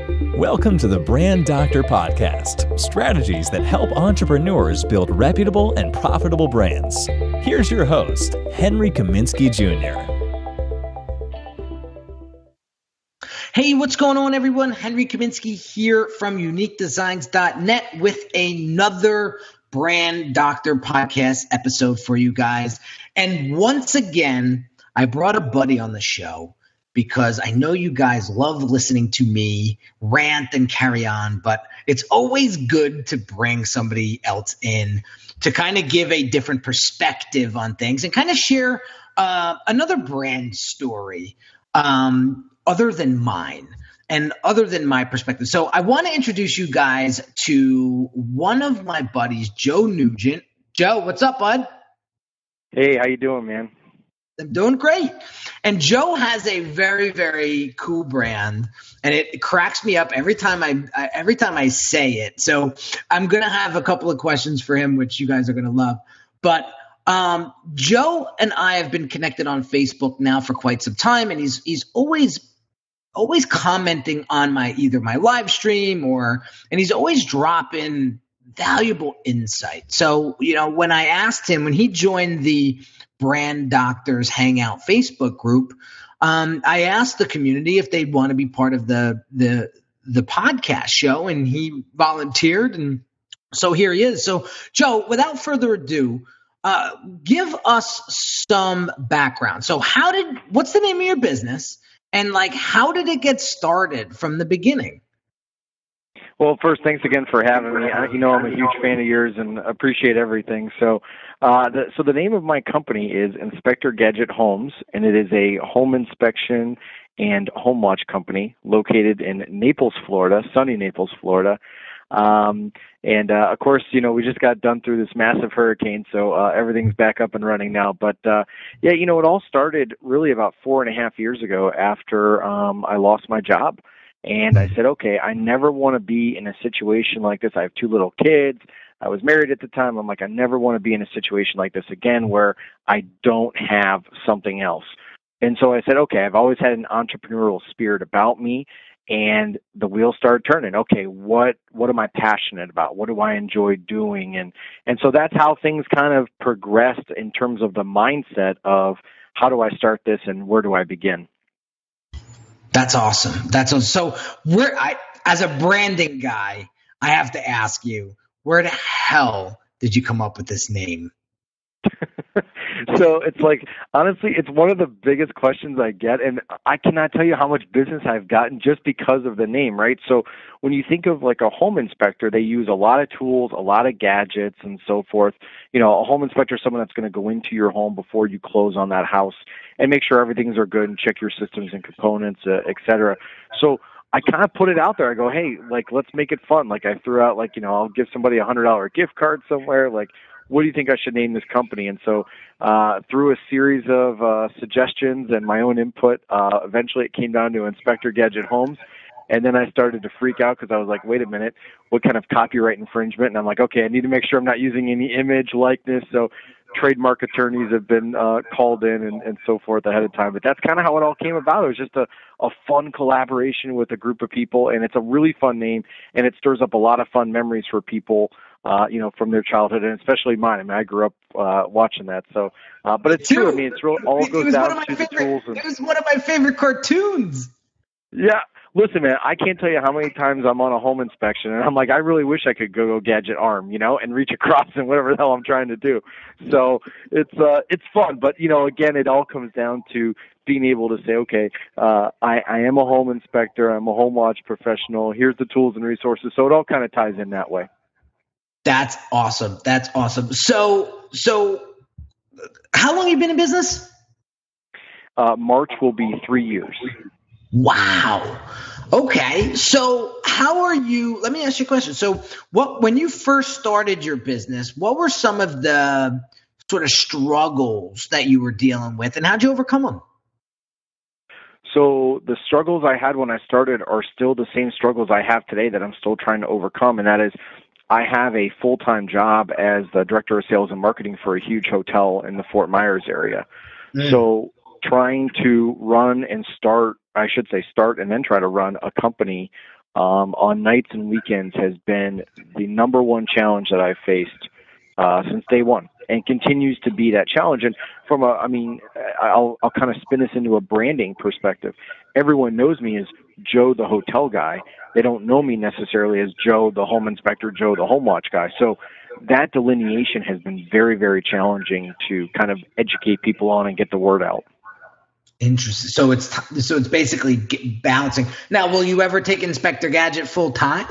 Welcome to the Brand Doctor Podcast, strategies that help entrepreneurs build reputable and profitable brands. Here's your host, Henry Kaminski Jr. Hey, what's going on, everyone? Henry Kaminski here from UniqueDesignz.net with another Brand Doctor Podcast episode for you guys. And once again, I brought a buddy on the show because I know you guys love listening to me rant and carry on, but it's always good to bring somebody else in to kind of give a different perspective on things and kind of share another brand story other than mine and other than my perspective. So I want to introduce you guys to one of my buddies, Joe Nugent. Joe, what's up, bud? Hey, how you doing, man? I'm doing great. And Joe has a very, very cool brand, and it cracks me up every time I say it. So I'm going to have a couple of questions for him, which you guys are going to love. But Joe and I have been connected on Facebook now for quite some time, and he's always commenting on either my live stream and he's always dropping valuable insight. So, when I asked him, when he joined the Brand Doctors Hangout Facebook group, I asked the community if they'd want to be part of the podcast show, and he volunteered, and so here he is. So, Joe, without further ado, give us some background. So, what's the name of your business, and how did it get started from the beginning? Well, first, thanks again for having me. I'm a huge fan of yours and appreciate everything. So, the name of my company is Inspector Gadget Homes, and it is a home inspection and home watch company located in Naples, Florida, sunny Naples, Florida. Of course, we just got done through this massive hurricane, so everything's back up and running now. But it all started really about 4.5 years ago after I lost my job. And I said, okay, I never want to be in a situation like this. I have 2 little kids. I was married at the time. I'm like, I never want to be in a situation like this again where I don't have something else. And so I said, okay, I've always had an entrepreneurial spirit about me, and the wheels started turning. Okay, what am I passionate about? What do I enjoy doing? And so that's how things kind of progressed in terms of the mindset of how do I start this and where do I begin? That's awesome. So as a branding guy, I have to ask you, where the hell did you come up with this name? So it's honestly, it's one of the biggest questions I get, and I cannot tell you how much business I've gotten just because of the name, right? So when you think of a home inspector, they use a lot of tools, a lot of gadgets and so forth. A home inspector is someone that's going to go into your home before you close on that house and make sure everything's are good and check your systems and components, et cetera. So I kind of put it out there. I go, hey, let's make it fun. I threw out, I'll give somebody $100 gift card somewhere. What do you think I should name this company? And so through a series of suggestions and my own input, eventually it came down to Inspector Gadget Homes. And then I started to freak out because I was like, wait a minute, what kind of copyright infringement? And I'm like, okay, I need to make sure I'm not using any image likeness. So trademark attorneys have been called in and so forth ahead of time. But that's kind of how it all came about. It was just a fun collaboration with a group of people, and it's a really fun name, and it stirs up a lot of fun memories for people, from their childhood, and especially mine. I mean, I grew up watching that. So, but it's true. I mean, it's real. All goes down to the tools. It was one of my favorite cartoons. Yeah. Listen, man, I can't tell you how many times I'm on a home inspection, and I'm like, I really wish I could go gadget arm, and reach across and whatever the hell I'm trying to do. So it's fun. But, again, it all comes down to being able to say, okay, I am a home inspector. I'm a home watch professional. Here's the tools and resources. So it all kind of ties in that way. That's awesome. So how long have you been in business? March will be 3 years. Wow. Okay. So let me ask you a question. So when you first started your business, what were some of the sort of struggles that you were dealing with, and how'd you overcome them? So the struggles I had when I started are still the same struggles I have today that I'm still trying to overcome. And that is, I have a full-time job as the director of sales and marketing for a huge hotel in the Fort Myers area. So trying to start and then try to run a company on nights and weekends has been the number one challenge that I've faced since day one, and continues to be that challenge. And I'll kind of spin this into a branding perspective. Everyone knows me as Joe, the hotel guy. They don't know me necessarily as Joe, the home inspector, Joe, the home watch guy. So that delineation has been very, very challenging to kind of educate people on and get the word out. Interesting. So it's basically balancing. Now, will you ever take Inspector Gadget full time?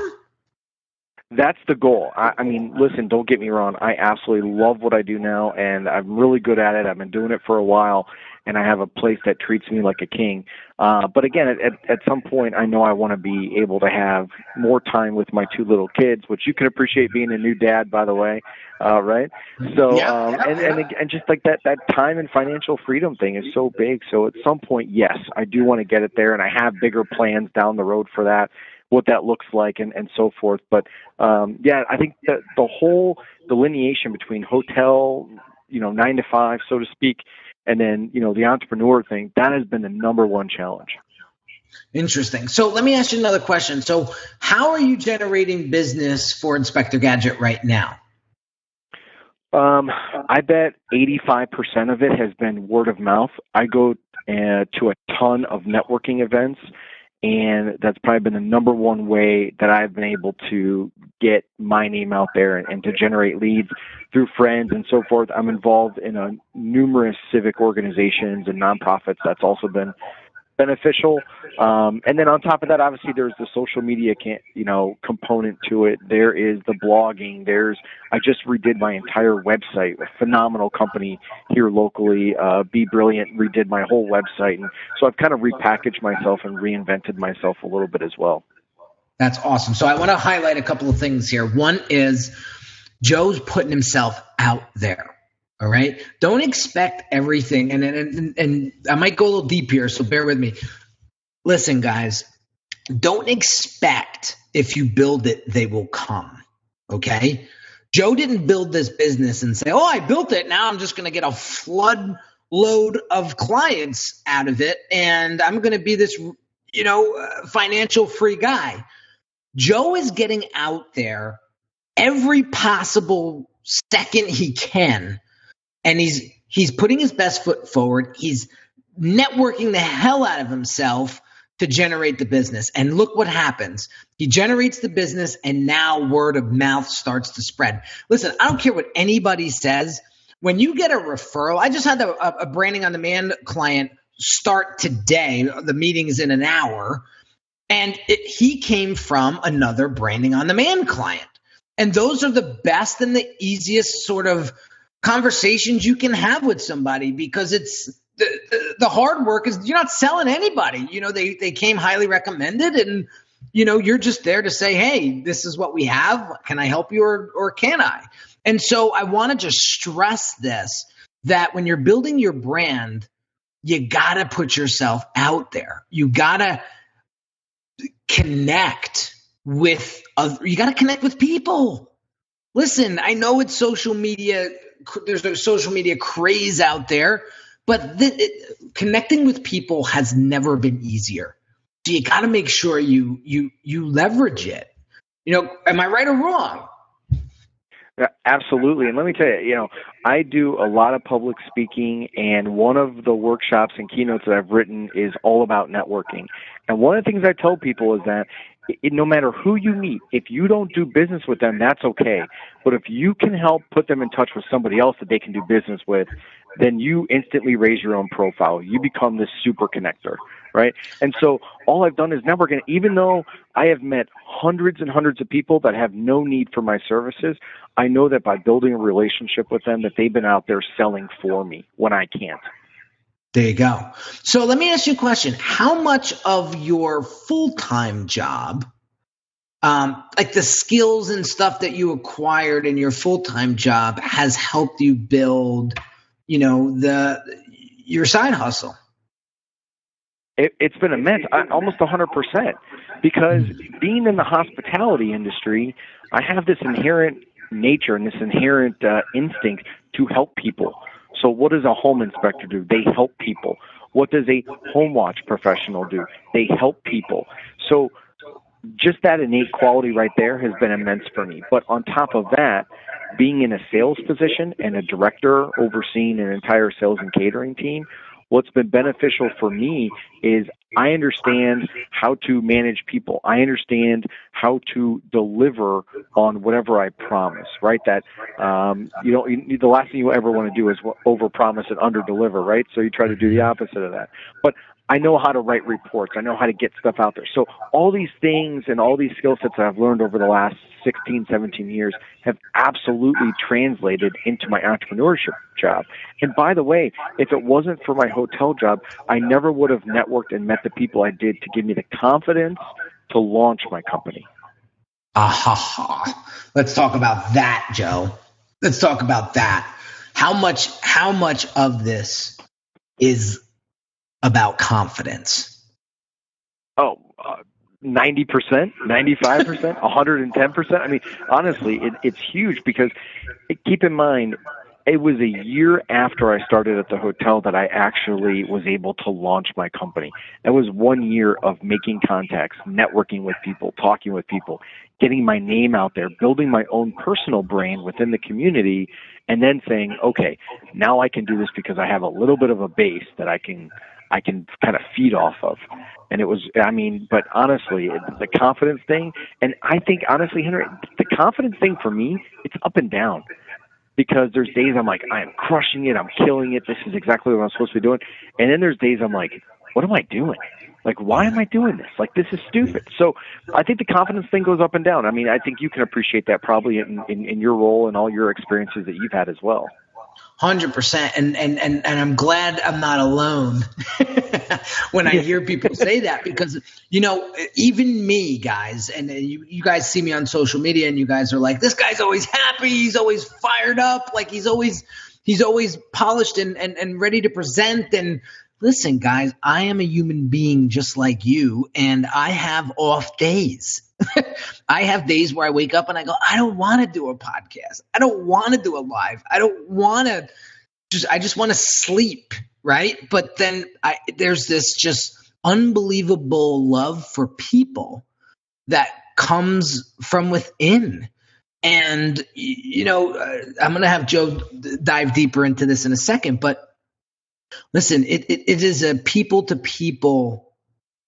That's the goal. I mean, listen, don't get me wrong. I absolutely love what I do now, and I'm really good at it. I've been doing it for a while, and I have a place that treats me like a king. But again, at some point, I know I want to be able to have more time with my two little kids, which you can appreciate being a new dad, by the way, right? So, and just like that time and financial freedom thing is so big. So at some point, yes, I do want to get it there, and I have bigger plans down the road for that, what that looks like and so forth. But I think that the whole delineation between hotel, 9 to 5, so to speak, and then, the entrepreneur thing, that has been the number one challenge. Interesting. So let me ask you another question. So how are you generating business for Inspector Gadget right now? I bet 85% of it has been word of mouth. I go to a ton of networking events, and that's probably been the number one way that I've been able to get my name out there and to generate leads through friends and so forth. I'm involved in numerous civic organizations and nonprofits. That's also been beneficial. And then on top of that, obviously there's the social media component to it. There is the blogging. I just redid my entire website, a phenomenal company here locally, Be Brilliant, redid my whole website. And so I've kind of repackaged myself and reinvented myself a little bit as well. That's awesome. So I want to highlight a couple of things here. One is Joe's putting himself out there. All right. Don't expect everything. And I might go a little deep here, so bear with me. Listen, guys, don't expect if you build it, they will come. Okay. Joe didn't build this business and say, I built it. Now I'm just going to get a flood load of clients out of it. And I'm going to be this, financial free guy. Joe is getting out there every possible second he can. And he's putting his best foot forward. He's networking the hell out of himself to generate the business. And look what happens. He generates the business, and now word of mouth starts to spread. Listen, I don't care what anybody says. When you get a referral, I just had a branding on demand client start today. The meeting is in an hour. And he came from another branding on demand client. And those are the best and the easiest sort of conversations you can have with somebody, because it's the hard work is you're not selling anybody. They came highly recommended, and you're just there to say, hey, this is what we have. Can I help you or can I? And so I want to just stress this, that when you're building your brand, you got to put yourself out there. You got to connect with people. Listen, I know it's social media. There's a social media craze out there, but connecting with people has never been easier. So you got to make sure you leverage it. Am I right or wrong? Absolutely. And let me tell you, I do a lot of public speaking, and one of the workshops and keynotes that I've written is all about networking. And one of the things I tell people is that no matter who you meet, if you don't do business with them, that's okay. But if you can help put them in touch with somebody else that they can do business with, then you instantly raise your own profile. You become this super connector, right? And so all I've done is networking. Even though I have met hundreds and hundreds of people that have no need for my services, I know that by building a relationship with them, that they've been out there selling for me when I can't. There you go. So let me ask you a question. How much of your full-time job, like the skills and stuff that you acquired in your full-time job, has helped you build, your side hustle? It's been immense, almost 100%, because being in the hospitality industry, I have this inherent nature and this inherent instinct to help people. So what does a home inspector do? They help people. What does a home watch professional do? They help people. So just that innate quality right there has been immense for me. But on top of that, being in a sales position and a director overseeing an entire sales and catering team, what's been beneficial for me is I understand how to manage people. I understand how to deliver on whatever I promise, right? That, the last thing you ever want to do is overpromise and underdeliver, right? So you try to do the opposite of that. But I know how to write reports. I know how to get stuff out there. So all these things and all these skill sets that I've learned over the last 16, 17 years have absolutely translated into my entrepreneurship job. And by the way, if it wasn't for my hotel job, I never would have networked and met the people I did to give me the confidence to launch my company. Let's talk about that, Joe. Let's talk about that. How much of this is about confidence? 90%, 95%, 110%. I mean, honestly, it's huge because keep in mind, it was a year after I started at the hotel that I actually was able to launch my company. That was 1 year of making contacts, networking with people, talking with people, getting my name out there, building my own personal brand within the community, and then saying, okay, now I can do this because I have a little bit of a base that I can kind of feed off of. And it was, but honestly, the confidence thing, and I think, honestly, Henry, the confidence thing for me, it's up and down. Because there's days I'm like, I am crushing it, I'm killing it, this is exactly what I'm supposed to be doing. And then there's days I'm like, what am I doing? Like, why am I doing this? Like, this is stupid. So I think the confidence thing goes up and down. I mean, I think you can appreciate that probably in your role and all your experiences that you've had as well. 100%. And I'm glad I'm not alone when I hear people say that, because, even me, guys, and you guys see me on social media and you guys are like, this guy's always happy. He's always fired up. Like he's always polished and ready to present. And listen, guys, I am a human being just like you, and I have off days. I have days where I wake up and I go, I don't want to do a podcast. I don't want to do a live. I don't want to I just want to sleep. Right. But then there's this just unbelievable love for people that comes from within. And, I'm going to have Joe dive deeper into this in a second, but listen, it is a people to people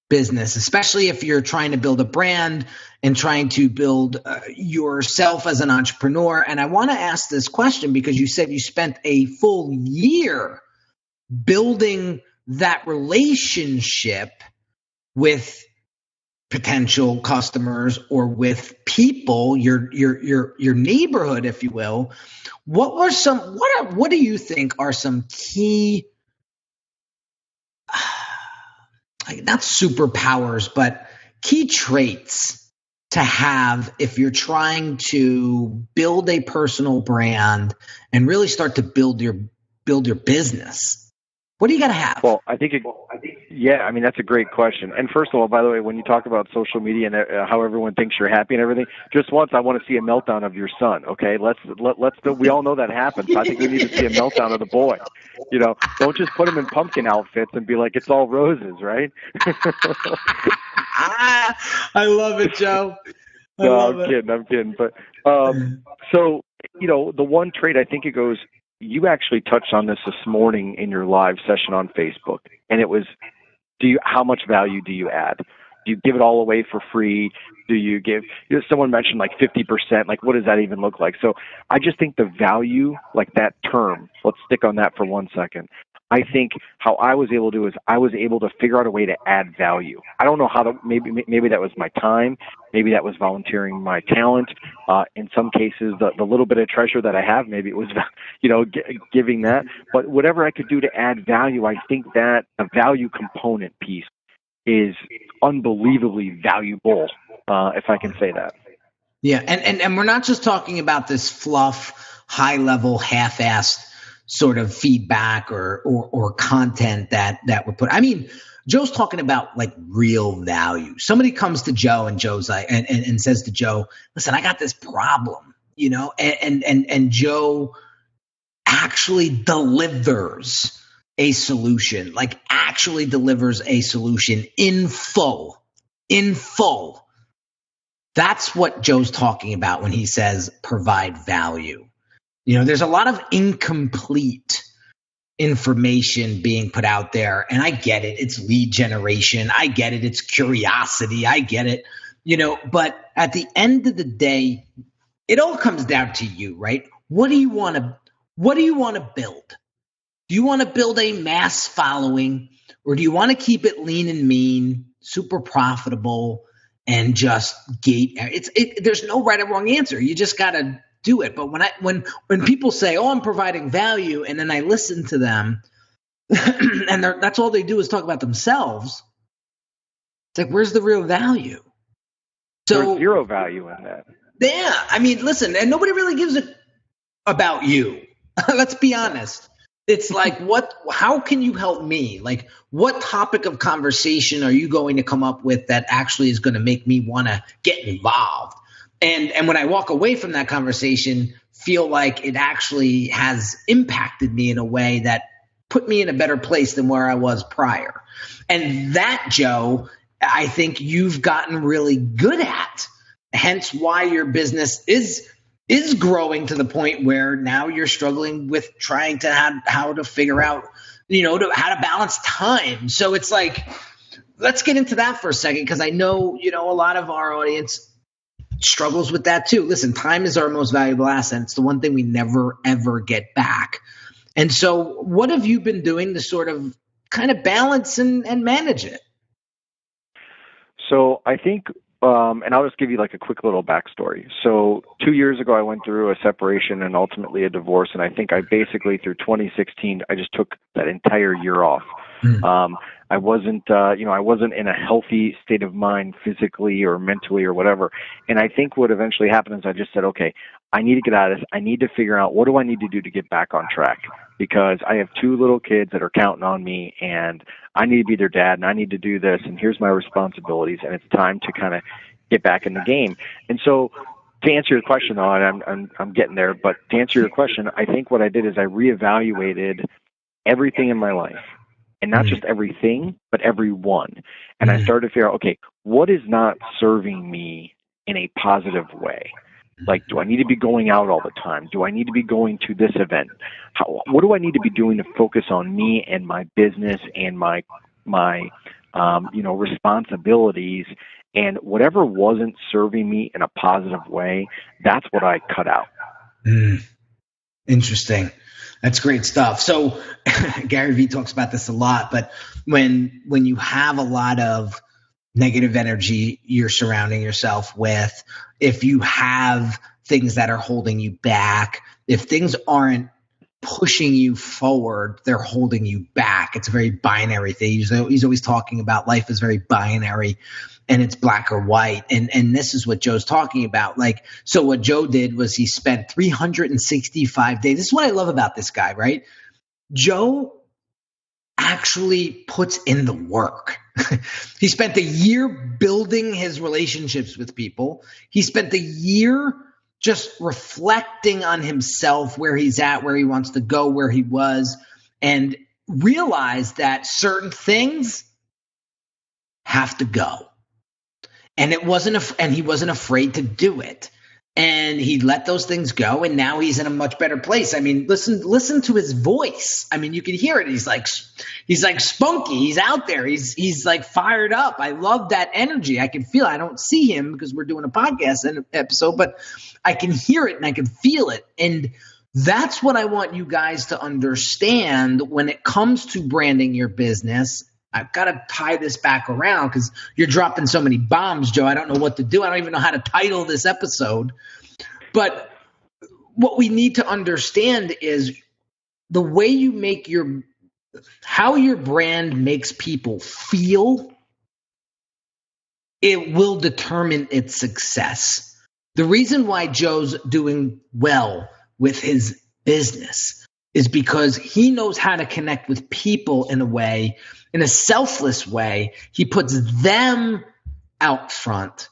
business, especially if you're trying to build a brand and trying to build yourself as an entrepreneur. And I want to ask this question because you said you spent a full year building that relationship with potential customers or with people, your neighborhood, if you will. What do you think are some key, not superpowers, but key traits to have if you're trying to build a personal brand and really start to build your business? What do you got to have? Well, I think that's a great question. And first of all, by the way, when you talk about social media and how everyone thinks you're happy and everything, just once I want to see a meltdown of your son. Okay, let's we all know that happens. I think we need to see a meltdown of the boy. Don't just put him in pumpkin outfits and be like it's all roses, right? I love it, Joe. I'm kidding. But so the one trait, I think it goes. You actually touched on this morning in your live session on Facebook, and it was, how much value do you add? Do you give it all away for free? Do you give, someone mentioned like 50%, like what does that even look like? So I just think the value, like that term, let's stick on that for 1 second. I think how I was able to do is I was able to figure out a way to add value. I don't know how to, maybe that was my time. Maybe that was volunteering my talent. In some cases, the little bit of treasure that I have, maybe it was, giving that. But whatever I could do to add value, I think that a value component piece is unbelievably valuable, if I can say that. Yeah, and we're not just talking about this fluff, high-level, half-assed sort of feedback or content that we put. I mean, Joe's talking about like real value. Somebody comes to Joe and Joe's like, and says to Joe, listen, I got this problem, and Joe actually delivers a solution, in full. That's what Joe's talking about when he says provide value. There's a lot of incomplete information being put out there, and I get it. It's lead generation. I get it. It's curiosity. I get it. But at the end of the day, it all comes down to you, right? What do you want to build? Do you want to build a mass following, or do you want to keep it lean and mean, super profitable, and just gate? There's no right or wrong answer. You just got to do it. But when people say, "Oh, I'm providing value," and then I listen to them, and that's all they do is talk about themselves, it's like, where's the real value? So there's zero value in that. Yeah, I mean, listen, and nobody really gives a about you. Let's be honest. It's like, how can you help me? Like, what topic of conversation are you going to come up with that actually is going to make me want to get involved? And when I walk away from that conversation, feel like it actually has impacted me in a way that put me in a better place than where I was prior. And that, Joe, I think you've gotten really good at. Hence why your business is growing to the point where now you're struggling with trying to how to figure out, how to balance time. So it's like, let's get into that for a second, because I know, a lot of our audience struggles with that too. Listen, time is our most valuable asset. It's the one thing we never, ever get back. And so what have you been doing to sort of kind of balance and manage it? So I think, and I'll just give you like a quick little backstory. So 2 years ago, I went through a separation and ultimately a divorce. And I think I basically, through 2016, I just took that entire year off. I wasn't in a healthy state of mind physically or mentally or whatever. And I think what eventually happened is I just said, okay, I need to get out of this. I need to figure out, what do I need to do to get back on track? Because I have 2 little kids that are counting on me, and I need to be their dad, and I need to do this, and here's my responsibilities, and it's time to kind of get back in the game. And so, to answer your question, though, and I'm getting there, but to answer your question, I think what I did is I reevaluated everything in my life. And not just everything, but everyone. And I started to figure out, okay, what is not serving me in a positive way? Like, do I need to be going out all the time? Do I need to be going to this event? What do I need to be doing to focus on me and my business and my responsibilities? And whatever wasn't serving me in a positive way, that's what I cut out. Interesting. That's great stuff. So Gary Vee talks about this a lot, but when you have a lot of negative energy you're surrounding yourself with, if you have things that are holding you back, if things aren't pushing you forward, they're holding you back. It's a very binary thing. He's always talking about life is very binary, and it's black or white. And this is what Joe's talking about. Like, so what Joe did was he spent 365 days. This is what I love about this guy, right? Joe actually puts in the work. He spent a year building his relationships with people. He spent a year just reflecting on himself, where he's at, where he wants to go, where he was, and realized that certain things have to go. And he wasn't afraid to do it. And he let those things go, and now he's in a much better place. I mean, listen to his voice. I mean, you can hear it. He's like spunky. He's out there. He's like fired up. I love that energy. I can feel it. I don't see him because we're doing a podcast episode, but I can hear it and I can feel it. And that's what I want you guys to understand when it comes to branding your business. I've got to tie this back around because you're dropping so many bombs, Joe. I don't know what to do. I don't even know how to title this episode. But what we need to understand is the way you make how your brand makes people feel, it will determine its success. The reason why Joe's doing well with his business is because he knows how to connect with people in a selfless way. He puts them out front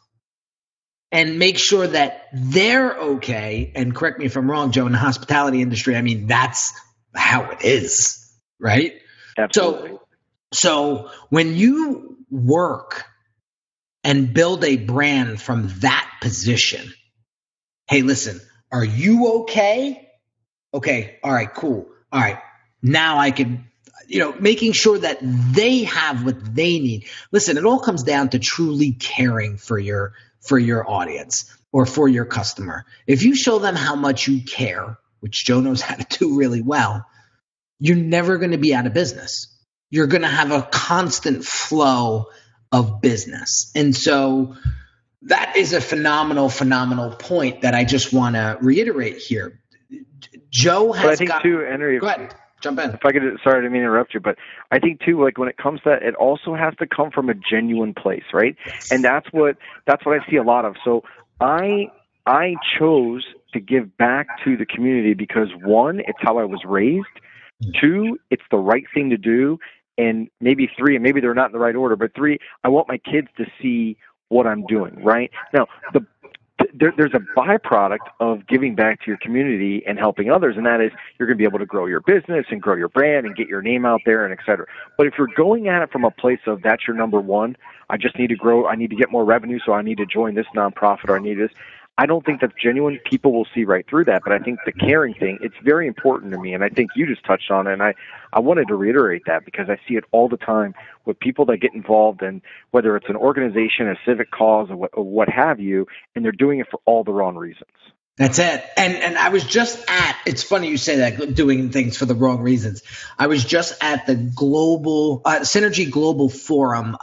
and make sure that they're okay. And correct me if I'm wrong, Joe, in the hospitality industry, I mean, that's how it is, right? Absolutely. So when you work and build a brand from that position. Hey, listen, are you okay? Okay. All right, cool. All right. Now I can, making sure that they have what they need. Listen, it all comes down to truly caring for your audience or for your customer. If you show them how much you care, which Joe knows how to do really well, you're never going to be out of business. You're going to have a constant flow of business. And so that is a phenomenal point that I just want to reiterate here. Joe has but I think too, Henry, go ahead, jump in. If I could, sorry, I didn't mean to interrupt you, but I think too, like when it comes to that, it also has to come from a genuine place, right? Yes. And that's what I see a lot of. So I chose to give back to the community because one, it's how I was raised. Two, it's the right thing to do. And maybe three, and maybe they're not in the right order, but three, I want my kids to see what I'm doing, right? Now, there's a byproduct of giving back to your community and helping others, and that is you're going to be able to grow your business and grow your brand and get your name out there and et cetera. But if you're going at it from a place of that's your number one, I just need to grow, I need to get more revenue, so I need to join this nonprofit or I need this, I don't think that's genuine. People will see right through that. But I think the caring thing, it's very important to me. And I think you just touched on it. And I wanted to reiterate that because I see it all the time with people that get involved in whether it's an organization, a civic cause, or what have you, and they're doing it for all the wrong reasons. That's it. And I was just it's funny you say that, doing things for the wrong reasons. I was just at the Global Synergy Global Forum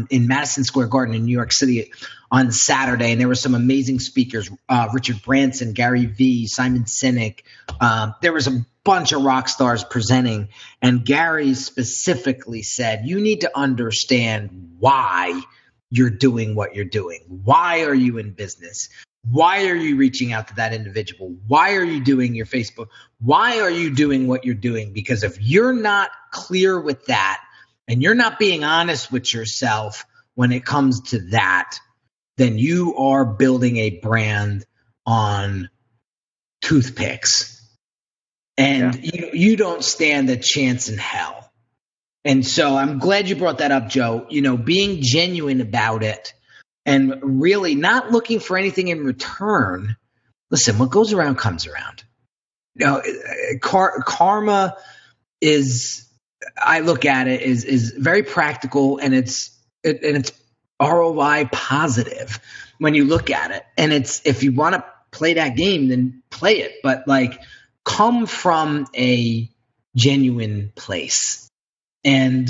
in Madison Square Garden in New York City on Saturday, and there were some amazing speakers, Richard Branson, Gary Vee, Simon Sinek. There was a bunch of rock stars presenting, and Gary specifically said, you need to understand why you're doing what you're doing. Why are you in business? Why are you reaching out to that individual? Why are you doing your Facebook? Why are you doing what you're doing? Because if you're not clear with that and you're not being honest with yourself when it comes to that, then you are building a brand on toothpicks. And you don't stand a chance in hell. And so I'm glad you brought that up, Joe. Being genuine about it. And really not looking for anything in return. Listen, what goes around comes around. Karma is, I look at it, is very practical, and it's ROI positive when you look at it. And it's, if you want to play that game, then play it. But come from a genuine place. And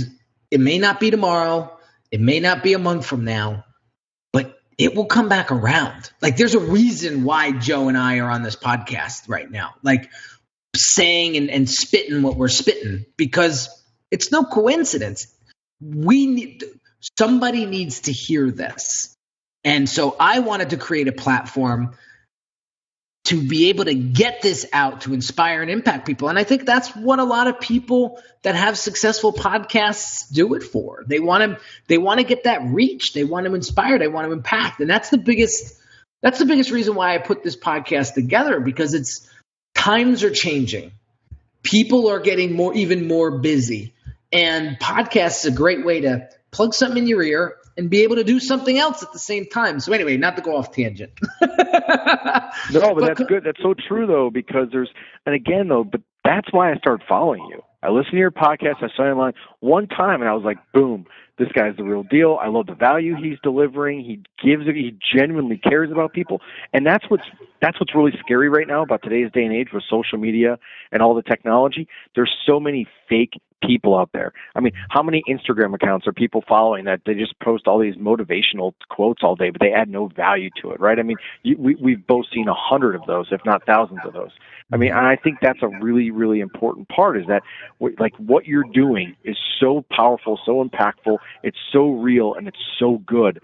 it may not be tomorrow. It may not be a month from now. It will come back around. There's a reason why Joe and I are on this podcast right now, saying and spitting what we're spitting, because it's no coincidence. Somebody needs to hear this. And so I wanted to create a platform to be able to get this out, to inspire and impact people. And I think that's what a lot of people that have successful podcasts do it for. They want to get that reach. They want to inspire. They want to impact. And that's the biggest reason why I put this podcast together, because times are changing. People are getting even more busy. And podcasts is a great way to plug something in your ear and be able to do something else at the same time. So anyway, not to go off tangent. No, but that's good. That's so true, though, because but that's why I started following you. I listened to your podcast. I saw you online one time, and I was like, boom, this guy's the real deal. I love the value he's delivering. He gives it. He genuinely cares about people. And that's what's really scary right now about today's day and age with social media and all the technology. There's so many fake people out there. I mean, how many Instagram accounts are people following that they just post all these motivational quotes all day, but they add no value to it, right? I mean, we've both seen 100 of those, if not thousands of those. I mean, and I think that's a really, really important part, is that what you're doing is so powerful, so impactful, it's so real, and it's so good.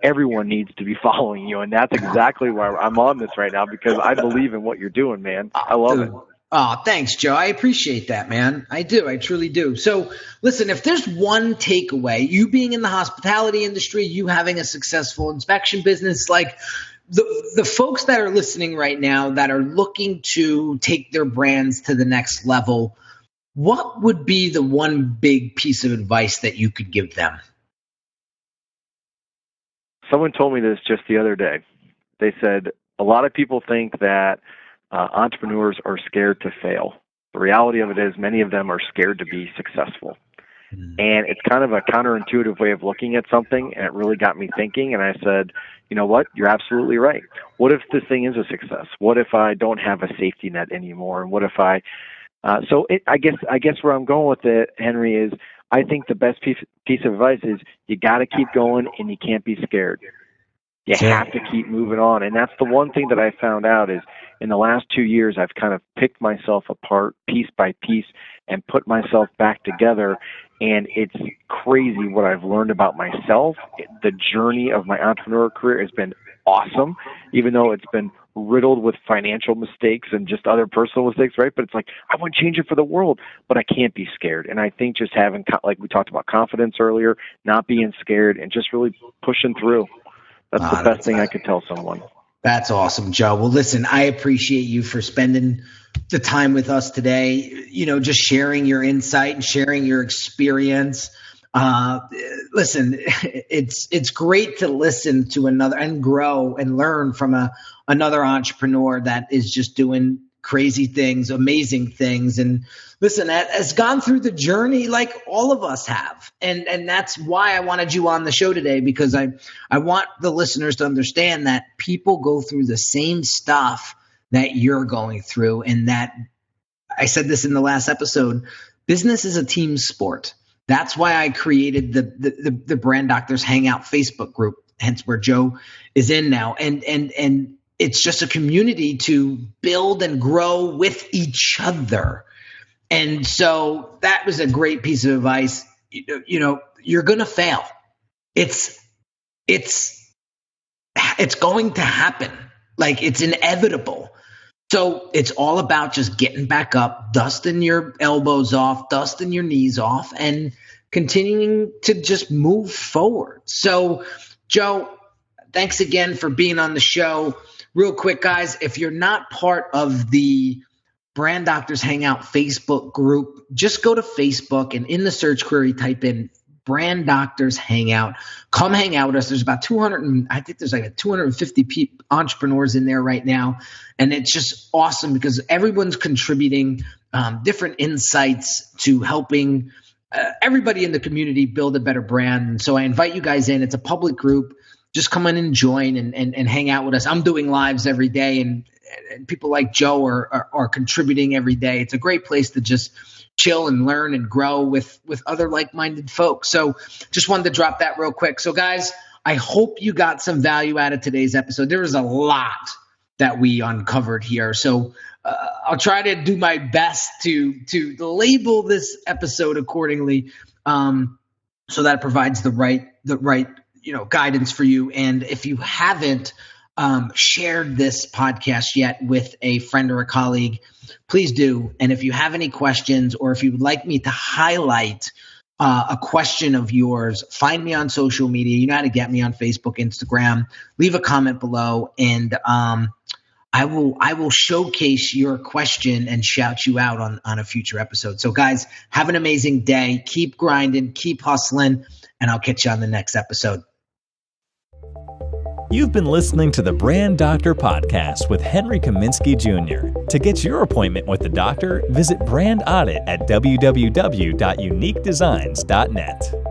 Everyone needs to be following you, and that's exactly why I'm on this right now, because I believe in what you're doing, man. I love it. Oh, thanks, Joe. I appreciate that, man. I do. I truly do. So listen, if there's one takeaway, you being in the hospitality industry, you having a successful inspection business, the folks that are listening right now that are looking to take their brands to the next level, what would be the one big piece of advice that you could give them? someone told me this just the other day. They said a lot of people think that entrepreneurs are scared to fail. The reality of it is many of them are scared to be successful. And it's kind of a counterintuitive way of looking at something, and it really got me thinking. And I said, you know what? You're absolutely right. What if this thing is a success? What if I don't have a safety net anymore? And what if I? I guess where I'm going with it, Henry, is I think the best piece of advice is you got to keep going, and you can't be scared. You have to keep moving on. And that's the one thing that I found out is in the last 2 years, I've kind of picked myself apart piece by piece and put myself back together. And it's crazy what I've learned about myself. The journey of my entrepreneur career has been awesome, even though it's been riddled with financial mistakes and just other personal mistakes, right? But it's like, I want to change it for the world, but I can't be scared. And I think just having, like we talked about confidence earlier, not being scared and just really pushing through. That's the best thing I could tell someone. That's awesome, Joe. Well, listen, I appreciate you for spending the time with us today, just sharing your insight and sharing your experience. Listen, it's great to listen to another and grow and learn from another entrepreneur that is just doing crazy things, amazing things. And listen, that has gone through the journey like all of us have. And that's why I wanted you on the show today, because I want the listeners to understand that people go through the same stuff that you're going through. And that I said this in the last episode, business is a team sport. That's why I created the Brand Doctors Hangout Facebook group, hence where Joe is in now. And it's just a community to build and grow with each other. And so that was a great piece of advice. You're going to fail. It's going to happen. Like, it's inevitable. So it's all about just getting back up, dusting your elbows off, dusting your knees off, and continuing to just move forward. So, Joe, thanks again for being on the show. Real quick, guys, if you're not part of the Brand Doctors Hangout Facebook group, just go to Facebook and in the search query type in Brand Doctors Hangout. Come hang out with us. There's about 250 entrepreneurs in there right now. And it's just awesome because everyone's contributing different insights to helping everybody in the community build a better brand. And so I invite you guys in. It's a public group. Just come in and join and hang out with us. I'm doing lives every day, and people like Joe are contributing every day. It's a great place to just chill and learn and grow with other like-minded folks. So just wanted to drop that real quick. So guys, I hope you got some value out of today's episode. There was a lot that we uncovered here. So I'll try to do my best to label this episode accordingly, so that it provides the right guidance for you. And if you haven't shared this podcast yet with a friend or a colleague, please do. And if you have any questions, or if you would like me to highlight a question of yours, find me on social media. You know how to get me on Facebook, Instagram. Leave a comment below, and I will showcase your question and shout you out on a future episode. So guys, have an amazing day. Keep grinding, keep hustling, and I'll catch you on the next episode. You've been listening to the Brand Doctor Podcast with Henry Kaminski Jr. To get your appointment with the doctor, visit Brand Audit at www.uniquedesignz.net.